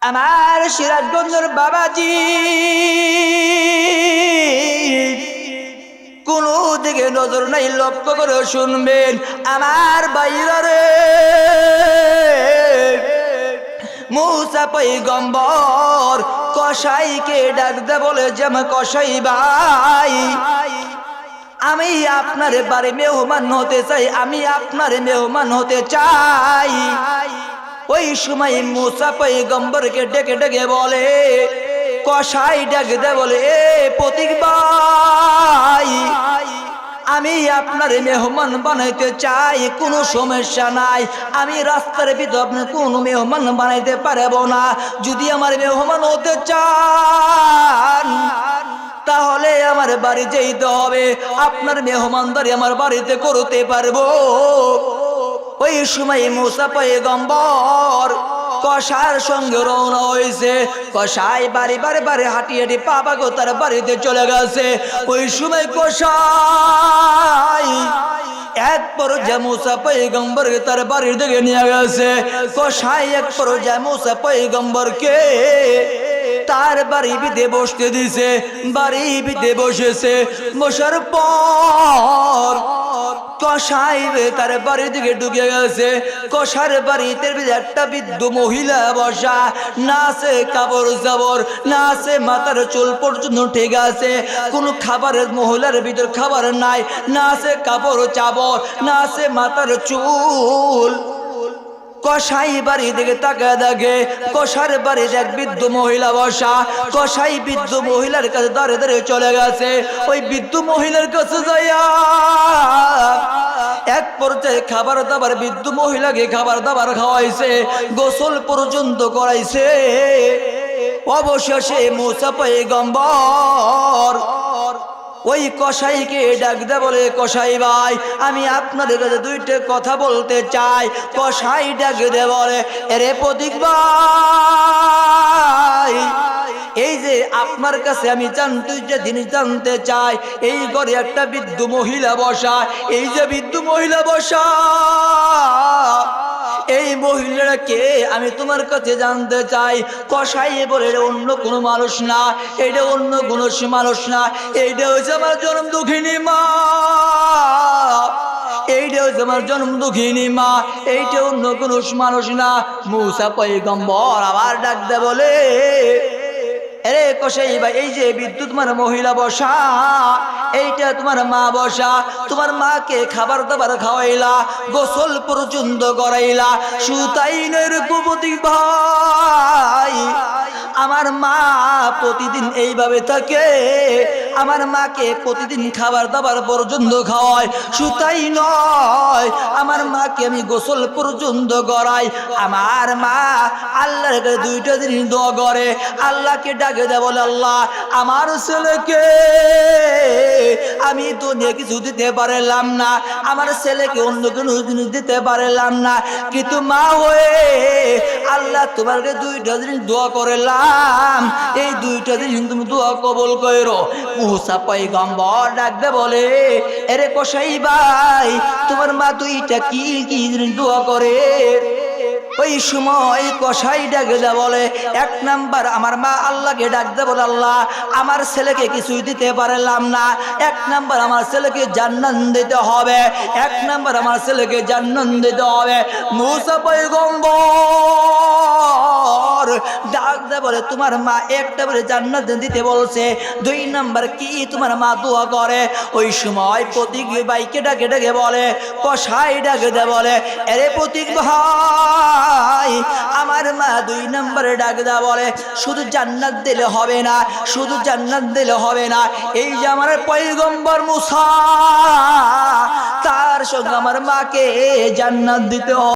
আমার সিরাজগঞ্জের বাবাজি কোন দিকে নজর নাই, লক্ষ্য করে শুনবেন আমার বাইরা রে। মুসা পয়গম্বর কসাইকে ডাকতে বলে যে কসাই ভাই, আমি আপনার বাড়ি মেহমান হতে চাই, আমি আপনার মেহমান হতে চাই। ওই সময় মুসা পয়গম্বরকে ডেকে ডেকে বলে, কসাই ডাকতে বলে, এ প্রতীক ভাই, আমি আপনার মেহমান বানাইতে চাই, কোনো সমস্যা নাই, আমি রাস্তার ভিতর আপনার কোনো মেহমান বানাইতে পারবো না। যদি আমার মেহমান হতে চান তাহলে আমার বাড়ি যেতে হবে, আপনার মেহমানদারি আমার বাড়িতে করতে পারবো। ওই সময় মুসা পয়গম্বর কসার সঙ্গে রওনা হয়েছে। কসাই বাড়ি বাড়ি বাড়ি হাঁটি হাঁটি পাবাগো তার বাড়িতে চলে গেছে। ওই সময় কসাই এক পর্যায়ে মুসা পয়গম্বরকে তার বাড়ির দিকে নিয়ে গেছে। কসাই এক পর্যায়ে মুসা পয়গম্বরকে তার বাড়ি বিদে বসতে দিছে। বাড়ি বিদে বসেছে, বসার পর কসাই তার বাড়ির দিকে ঢুকে গেছে। কসার বাড়িতে একটা বৃদ্ধ মহিলা বসা, না আছে কাপড় জাবড়, না আছে মাথার চুল পর্যন্ত ঠিক আছে, কোন খাবারের মহিলার ভিতর খাবার নাই, না আছে কাপড় চাবড়, না আছে মাথার চুল। কসাই বাড়ি দিকে তাকায় দেখে কসার বাড়ির এক বৃদ্ধ মহিলা বসা। কসাই বৃদ্ধ মহিলার কাছে দাঁড়িয়ে দাঁড়িয়ে চলে গেছে। ওই বৃদ্ধ মহিলার কাছে যাইয়া এক পর্যায়ে খাবার দাবার বৃদ্ধ মহিলাকে খাবার দাবার খাওয়াইছে, গোসল পর্যন্ত করাইছে। অবশেষে মুসা পয়গম্বর ওই কসাইকে ডাকতে বলে, কসাই ভাই, আমি আপনাদের কাছে দুইটা কথা বলতে চাই। কসাই ডাকতে বলে, এরে প্রতীক ভাই, এই যে আপনার কাছে আমি দুইটা জিনিস জানতে চাই। এই ঘরে একটা বৃদ্ধ মহিলা বসা, এই যে বৃদ্ধ মহিলা বসা, এই মহিলাটা কে আমি তোমার কাছে জানতে চাই। কসাই বলে, অন্য কোনো মানুষ না, এটা অন্য কোনো মানুষ না, এইটা হচ্ছে আমার জন্ম দুঃখিনী মা, এইটা হচ্ছে আমার জন্ম দুঃখিনী মা, এইটা অন্য কোনো মানুষ না। মুসা পয়গম্বর আবার ডাকতে বলে, আরে কসাই ভাই, এই যে বিদ্যুৎ তোমার মহিলা বসা, এইটা তোমার মা বসা, তোমার মাকে খাবার দাবার খাওয়াইলা, গোসল পর্যন্ত করাইলা, শুধু তাই নয় প্রতীক ভাই, আমার মা প্রতিদিন এইভাবে থাকে, আমার মাকে প্রতিদিন খাবার দাবার পর্যন্ত খাওয়াই, শুধু তাই নয় আমার মাকে আমি গোসল পর্যন্ত করাই। আমার মা আল্লাহর কাছে দুইটা জিনিস দোয়া করে, আল্লাহকে ডাকে দেয়, বলে, আল্লাহ, আমার ছেলেকে আমি দুনিয়া কিছু দিতে পারলাম না, আমার ছেলেকে অন্য কোনো জিনিস দিতে পারলাম না, কিন্তু মা হয়ে আল্লাহ তোমার কাছে দুইটা জিনিস দোয়া করলাম, এই দুইটা জিনিস তুমি দোয়া কবুল করো। মুসা পয়গম্বর ডাকতে বলে, আরে কসাই ভাই, তোমার মা দুইটা কি কি জিনিস দোয়া করে? ওই সময় কসাই ডাকে বলে, এক নাম্বার আমার মা আল্লাহকে ডাকতে বলে, আল্লাহ, আমার ছেলেকে কিছুই দিতে পারলাম না, এক নাম্বার আমার ছেলেকে জান্নাত দিতে হবে, এক নাম্বার আমার ছেলেকে জান্নাত দিতে হবে। মুসা পয়গম্বর ডাকতে বলে, তোমার মা একটা বলে জান্নাত দিতে বলছে, দুই নাম্বার কি তোমার মা দোয়া করে? ওই সময় প্রতীক ভাইকে ডাকে ডাকে বলে, কসাই ডাকে বলে, আরে প্রতীক ভাই, আমার মা দুই নম্বরে ডাক দা বলে, শুধু জান্নাত দিলে হবে না, শুধু জান্নাত দিলে হবে না, এই যে আমার পয়গম্বর মুসা, তার সঙ্গে আমার মাকে জান্নাত দিতে হবে।